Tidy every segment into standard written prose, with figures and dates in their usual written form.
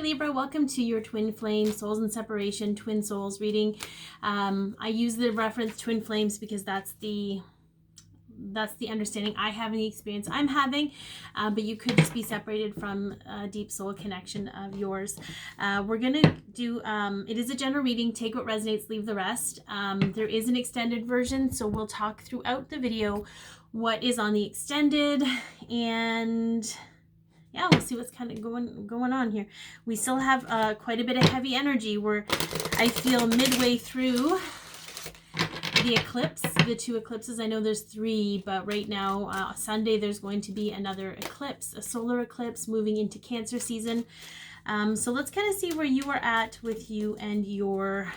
Hey Libra, welcome to your Twin Flame Souls in Separation Twin Souls reading. I use the reference Twin Flames because that's the understanding I have and the experience I'm having, but you could just be separated from a deep soul connection of yours. We're gonna do it is a general reading. Take what resonates, leave the rest. There is an extended version, so we'll talk throughout the video what is on the extended, and yeah, we'll see what's kind of going on here. We still have quite a bit of heavy energy. I feel midway through the eclipse, the two eclipses. I know there's three, but right now, Sunday, there's going to be another eclipse, a solar eclipse moving into Cancer season. So let's kind of see where you are at with you and your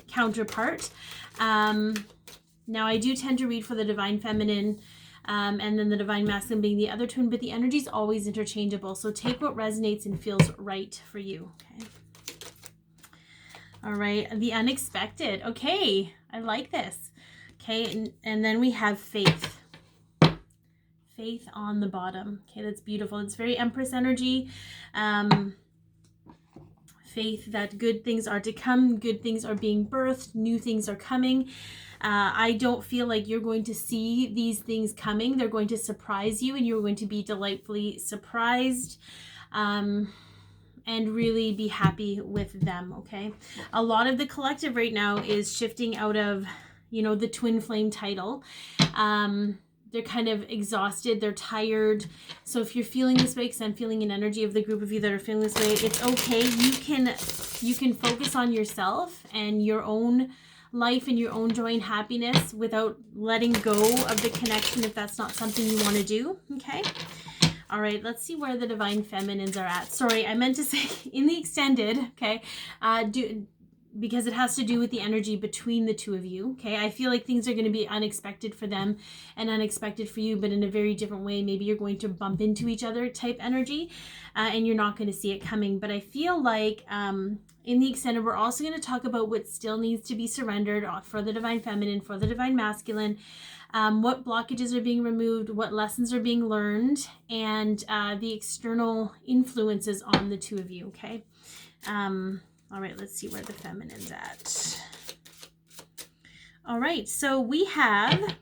counterpart. Now, I do tend to read for the Divine Feminine, and then the Divine Masculine being the other twin, but the energy is always interchangeable. So take what resonates and feels right for you. Okay. All right. The unexpected. Okay. I like this. Okay. And then we have faith. Faith on the bottom. Okay. That's beautiful. It's very Empress energy. Faith that good things are to come. Good things are being birthed. New things are coming. I don't feel like you're going to see these things coming. They're going to surprise you, and you're going to be delightfully surprised, and really be happy with them. Okay. A lot of the collective right now is shifting out of, the twin flame title. They're kind of exhausted. They're tired. So if you're feeling this way, because I'm feeling an energy of the group of you that are feeling this way, it's okay. You can focus on yourself and your own life and your own joy and happiness without letting go of the connection if that's not something you want to do. Okay. All right, let's see where the Divine Feminines are at. Sorry, I meant to say in the extended, okay, because it has to do with the energy between the two of you. Okay, I feel like things are going to be unexpected for them and unexpected for you, but in a very different way. Maybe you're going to bump into each other type energy, and you're not going to see it coming. But I feel like in the extended, we're also going to talk about what still needs to be surrendered for the Divine Feminine, for the Divine Masculine, what blockages are being removed, what lessons are being learned, and the external influences on the two of you. Okay. All right, let's see where the feminine's at. All right, so we have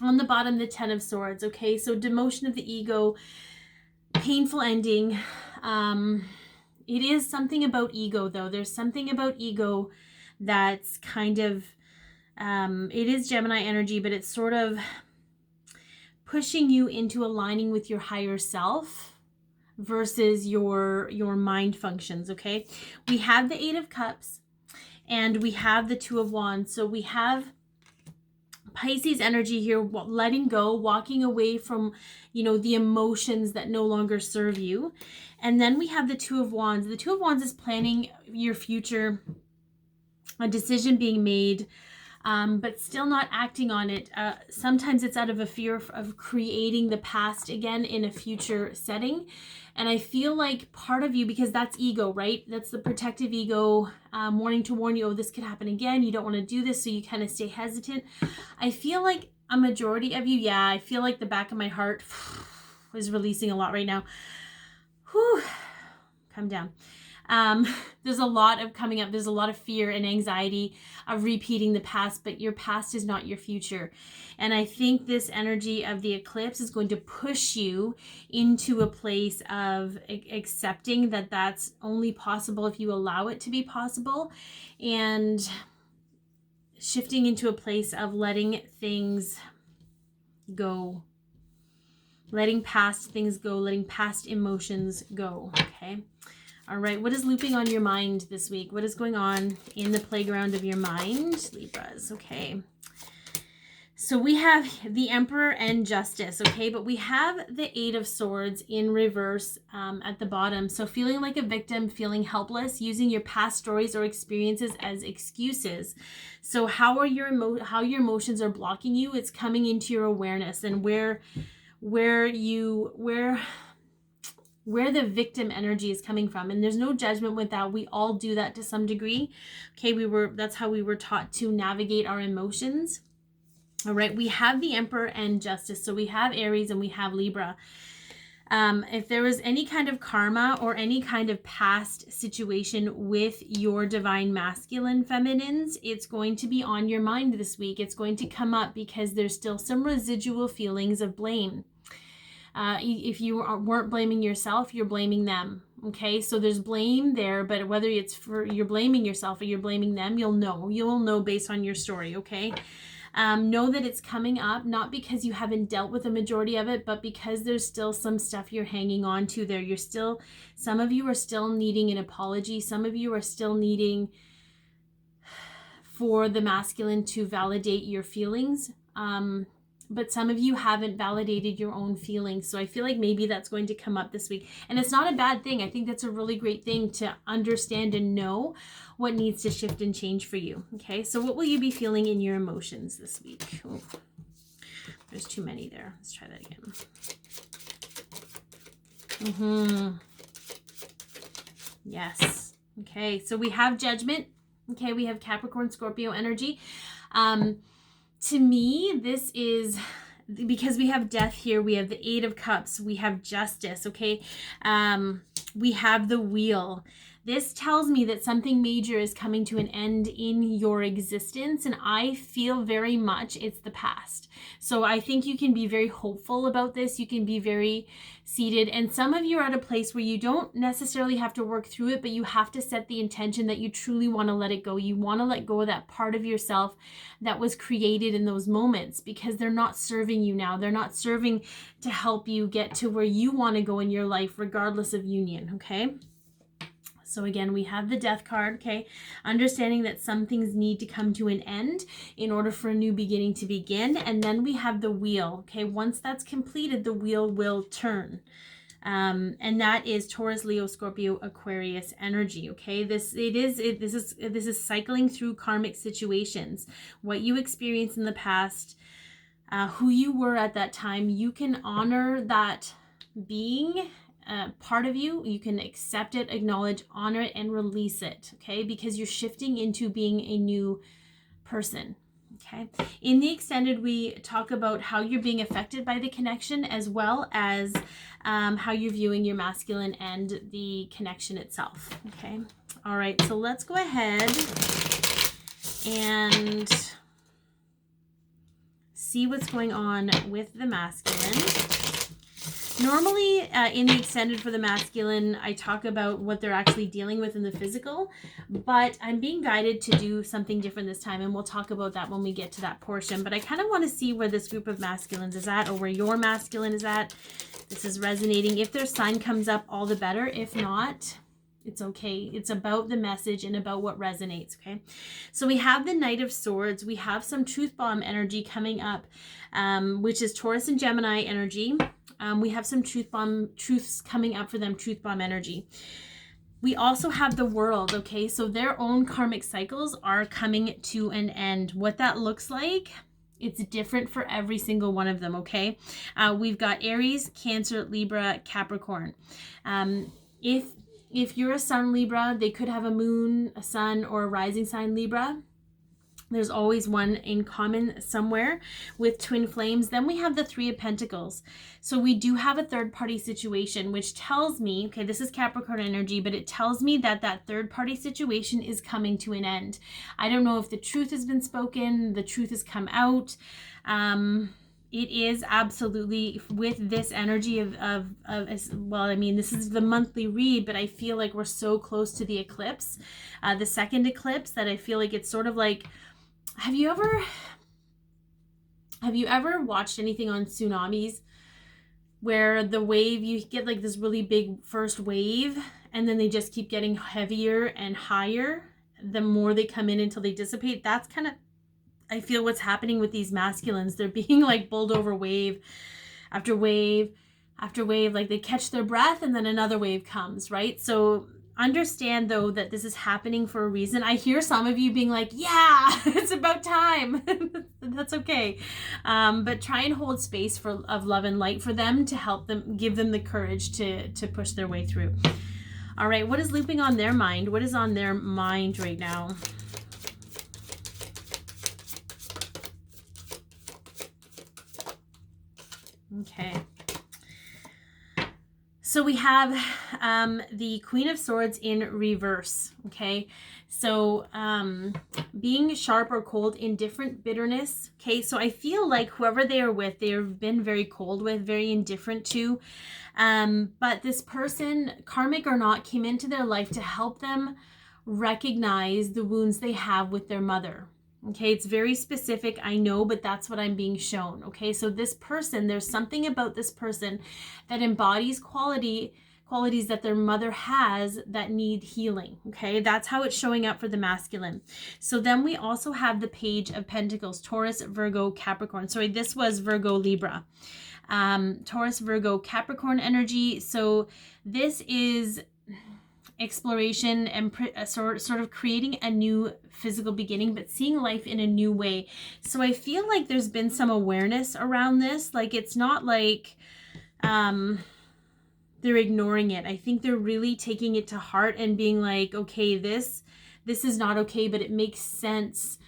on the bottom the Ten of Swords. Okay, so demotion of the ego, painful ending. It is something about ego, though. There's something about ego that's kind of, it is Gemini energy, but it's sort of pushing you into aligning with your higher self versus your mind functions. Okay, we have the Eight of Cups and we have the Two of Wands. So we have Pisces energy here, letting go, walking away from, the emotions that no longer serve you. And then we have the Two of Wands. The Two of Wands is planning your future, a decision being made, but still not acting on it. Sometimes it's out of a fear of creating the past again in a future setting. And I feel like part of you, because that's ego, right? That's the protective ego, wanting to warn you, oh, this could happen again. You don't want to do this, so you kind of stay hesitant. I feel like a majority of you, I feel like the back of my heart is releasing a lot right now. Whew, come down. There's a lot of coming up. There's a lot of fear and anxiety of repeating the past, but your past is not your future. And I think this energy of the eclipse is going to push you into a place of accepting that that's only possible if you allow it to be possible, and shifting into a place of letting things go, letting past things go, letting past emotions go. Okay. All right, what is looping on your mind this week? What is going on in the playground of your mind, Libras? Okay. So we have the Emperor and Justice, okay? But we have the Eight of Swords in reverse at the bottom. So feeling like a victim, feeling helpless, using your past stories or experiences as excuses. So how your emotions are blocking you, it's coming into your awareness, and where the victim energy is coming from. And there's no judgment with that. We all do that to some degree. Okay, that's how we were taught to navigate our emotions. All right, we have the Emperor and Justice. So we have Aries and we have Libra. If there was any kind of karma or any kind of past situation with your divine masculine feminines, it's going to be on your mind this week. It's going to come up because there's still some residual feelings of blame. If you weren't blaming yourself, you're blaming them. Okay, so there's blame there, but whether it's for you're blaming yourself or you're blaming them, you'll know based on your story. Okay. Know that it's coming up, not because you haven't dealt with the majority of it, but because there's still some stuff you're hanging on to there. Some of you are still needing an apology. Some of you are still needing for the masculine to validate your feelings. But some of you haven't validated your own feelings. So I feel like maybe that's going to come up this week. And it's not a bad thing. I think that's a really great thing to understand and know what needs to shift and change for you. Okay, so what will you be feeling in your emotions this week? Oh, there's too many there. Let's try that again. Yes. Okay, so we have Judgment. Okay, we have Capricorn, Scorpio energy. To me, this is, because we have Death here, we have the Eight of Cups, we have Justice, okay? We have the Wheel. This tells me that something major is coming to an end in your existence, and I feel very much it's the past. So I think you can be very hopeful about this. You can be very seated, and some of you are at a place where you don't necessarily have to work through it, but you have to set the intention that you truly want to let it go. You want to let go of that part of yourself that was created in those moments, because they're not serving you now. They're not serving to help you get to where you want to go in your life, regardless of union, okay? So again, we have the Death card, okay? Understanding that some things need to come to an end in order for a new beginning to begin. And then we have the Wheel, okay? Once that's completed, the wheel will turn. And that is Taurus, Leo, Scorpio, Aquarius energy, okay? This is cycling through karmic situations. What you experienced in the past, who you were at that time, you can honor that being part of you. You can accept it, acknowledge, honor it, and release it, okay? Because you're shifting into being a new person, okay? In the extended, we talk about how you're being affected by the connection, as well as how you're viewing your masculine and the connection itself, okay? All right, so let's go ahead and see what's going on with the masculine. Normally, in the extended for the masculine, I talk about what they're actually dealing with in the physical, but I'm being guided to do something different this time, and we'll talk about that when we get to that portion. But I kind of want to see where this group of masculines is at, or where your masculine is at. This is resonating. If their sign comes up, all the better. If not, it's okay. It's about the message and about what resonates, okay? So we have the Knight of Swords. We have some truth bomb energy coming up, which is Taurus and Gemini energy. We have some truths coming up for them, truth bomb energy. We also have the World, okay? So their own karmic cycles are coming to an end. What that looks like, it's different for every single one of them, okay? We've got Aries, Cancer, Libra, Capricorn. If you're a Sun Libra, they could have a Moon, a Sun, or a rising sign Libra. There's always one in common somewhere with twin flames. Then we have the Three of Pentacles. So we do have a third party situation, which tells me, okay, this is Capricorn energy, but it tells me that that third party situation is coming to an end. I don't know if the truth has been spoken, the truth has come out. It is absolutely with this energy of well, I mean, this is the monthly read, but I feel like we're so close to the eclipse, the second eclipse, that I feel like it's sort of like, have you ever watched anything on tsunamis where the wave, you get like this really big first wave and then they just keep getting heavier and higher the more they come in until they dissipate? That's kind of, I feel, what's happening with these masculines. They're being like bowled over wave after wave after wave, like they catch their breath and then another wave comes, right? So understand though that this is happening for a reason. I hear some of you being like, yeah, it's about time. That's okay. But try and hold space of love and light for them, to help them, give them the courage to push their way through. All right, what is looping on their mind? What is on their mind right now? Okay. So we have the Queen of Swords in reverse, okay? So being sharp or cold, indifferent, bitterness, okay? So I feel like whoever they are with, they've been very cold with, very indifferent to. But this person, karmic or not, came into their life to help them recognize the wounds they have with their mother. Okay, it's very specific, I know, but that's what I'm being shown. Okay, so this person, there's something about this person that embodies qualities that their mother has that need healing. Okay, that's how it's showing up for the masculine. So then we also have the Page of Pentacles, Taurus, Virgo, Capricorn. Sorry, this was Virgo, Libra. Taurus, Virgo, Capricorn energy. So this is exploration and sort of creating a new physical beginning, but seeing life in a new way. So I feel like there's been some awareness around this. Like, it's not like they're ignoring it. I think they're really taking it to heart and being like, okay, this is not okay, but it makes sense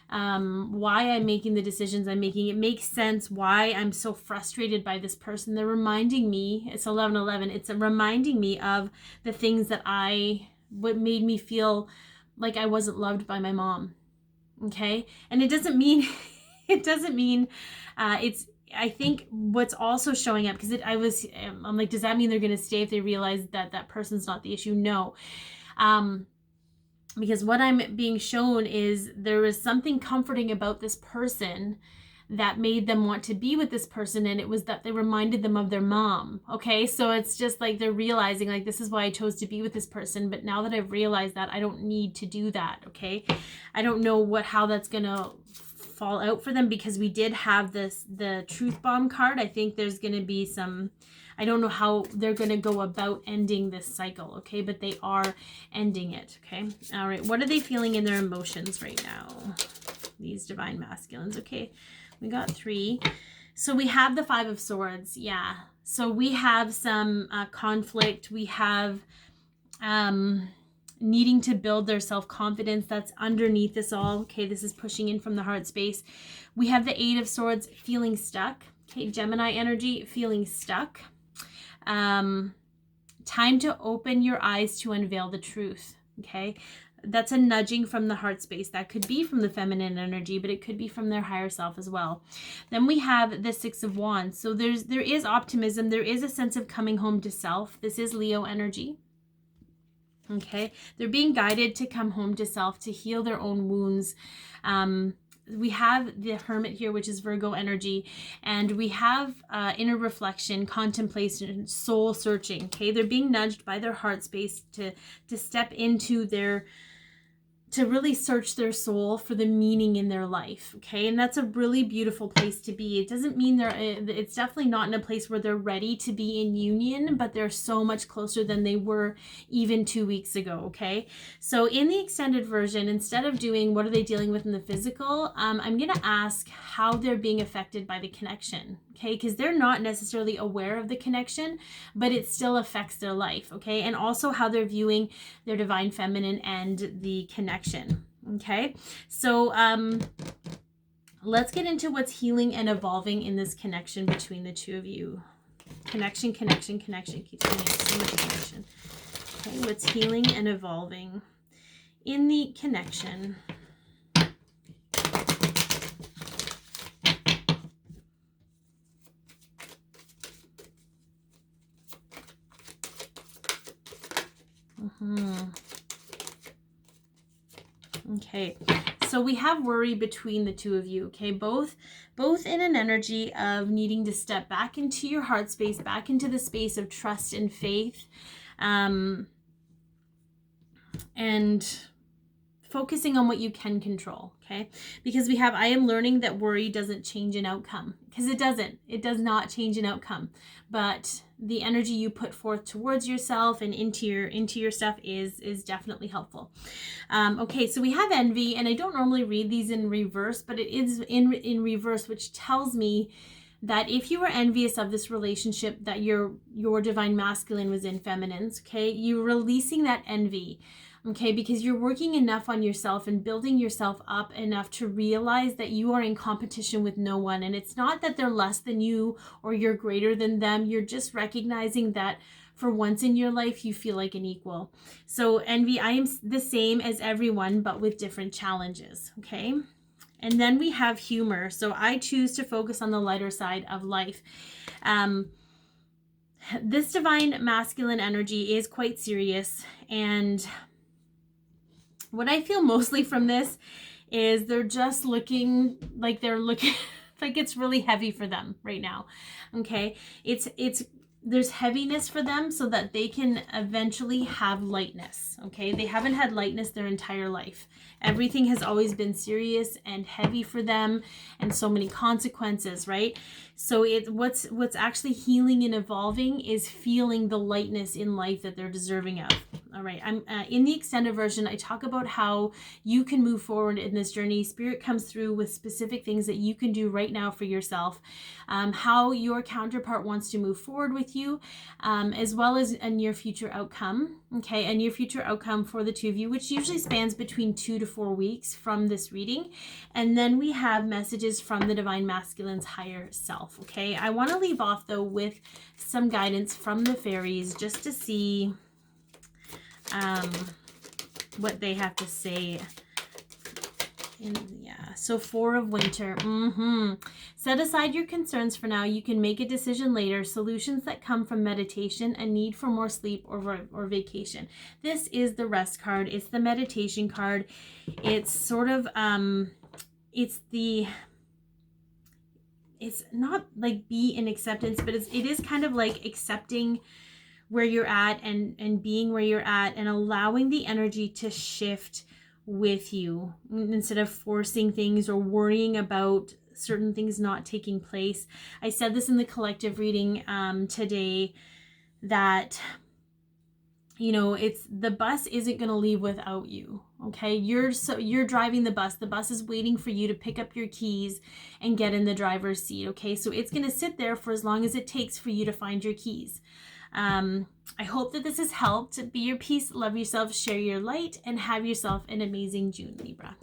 why I'm making the decisions I'm making. It makes sense why I'm so frustrated by this person. They're reminding me, it's 11:11, it's reminding me of the things that what made me feel like I wasn't loved by my mom. Okay? And it doesn't mean, I think what's also showing up, because I'm like, does that mean they're going to stay if they realize that that person's not the issue? No. Because what I'm being shown is there is something comforting about this person that made them want to be with this person, and it was that they reminded them of their mom. Okay, so it's just like they're realizing, like, this is why I chose to be with this person, but now that I've realized that, I don't need to do that. Okay, I don't know how that's gonna fall out for them, because we did have the Truth Bomb card. I think there's gonna be some, I don't know how they're going to go about ending this cycle, okay? But they are ending it, okay? All right, what are they feeling in their emotions right now? These divine masculines, okay? We got 3. So we have the 5 of Swords, yeah. So we have some conflict. We have needing to build their self-confidence. That's underneath this all, okay? This is pushing in from the heart space. We have the 8 of Swords, feeling stuck, okay? Gemini energy, feeling stuck. Time to open your eyes to unveil the truth. Okay, that's a nudging from the heart space. That could be from the feminine energy, but it could be from their higher self as well. Then we have the 6 of Wands. So there is optimism. There is a sense of coming home to self. This is Leo energy. Okay, they're being guided to come home to self, to heal their own wounds. We have the Hermit here, which is Virgo energy, and we have inner reflection, contemplation, soul searching. Okay, they're being nudged by their heart space to step into to really search their soul for the meaning in their life. Okay, and that's a really beautiful place to be. It doesn't mean it's definitely not in a place where they're ready to be in union, but they're so much closer than they were even 2 weeks ago. Okay, so in the extended version, instead of doing what are they dealing with in the physical, I'm gonna ask how they're being affected by the connection. Okay, because they're not necessarily aware of the connection, but it still affects their life. Okay, and also how they're viewing their divine feminine and the connection. Okay, so let's get into what's healing and evolving in this connection between the two of you. Connection. Keeps saying so much connection. Okay, what's healing and evolving in the connection. Okay, so we have worry between the two of you. Okay, both in an energy of needing to step back into your heart space, back into the space of trust and faith, and focusing on what you can control. Okay, because we have, I am learning that worry doesn't change an outcome, because it does not change an outcome, but the energy you put forth towards yourself and into your stuff is definitely helpful. Okay, so we have envy, and I don't normally read these in reverse, but it is in reverse, which tells me that if you were envious of this relationship that your divine masculine was in, feminines, okay, you're releasing that envy. Okay, because you're working enough on yourself and building yourself up enough to realize that you are in competition with no one. And it's not that they're less than you or you're greater than them. You're just recognizing that for once in your life, you feel like an equal. So envy, I am the same as everyone, but with different challenges, okay? And then we have humor. So I choose to focus on the lighter side of life. This divine masculine energy is quite serious. And what I feel mostly from this is they're just looking like like it's really heavy for them right now. Okay. There's heaviness for them so that they can eventually have lightness. Okay. They haven't had lightness their entire life. Everything has always been serious and heavy for them, and so many consequences, right? So what's actually healing and evolving is feeling the lightness in life that they're deserving of. All right, I'm in the extended version, I talk about how you can move forward in this journey. Spirit comes through with specific things that you can do right now for yourself, how your counterpart wants to move forward with you, as well as a near future outcome. Okay, a near future outcome for the two of you, which usually spans between 2 to 4 weeks from this reading. And then we have messages from the Divine Masculine's higher self. Okay, I want to leave off though with some guidance from the fairies just to see what they have to say. So 4 of Winter. Set aside your concerns for now. You can make a decision later. Solutions that come from meditation, a need for more sleep or vacation. This is the rest card. It's the meditation card. It's sort of it's not like be in acceptance, but it is kind of like accepting where you're at and being where you're at and allowing the energy to shift with you instead of forcing things or worrying about certain things not taking place. I said this in the collective reading today that it's the bus isn't going to leave without you. Okay, you're driving the bus. The bus is waiting for you to pick up your keys and get in the driver's seat. Okay, so it's going to sit there for as long as it takes for you to find your keys. I hope that this has helped. Be your peace, love yourself, share your light, and have yourself an amazing June, Libra.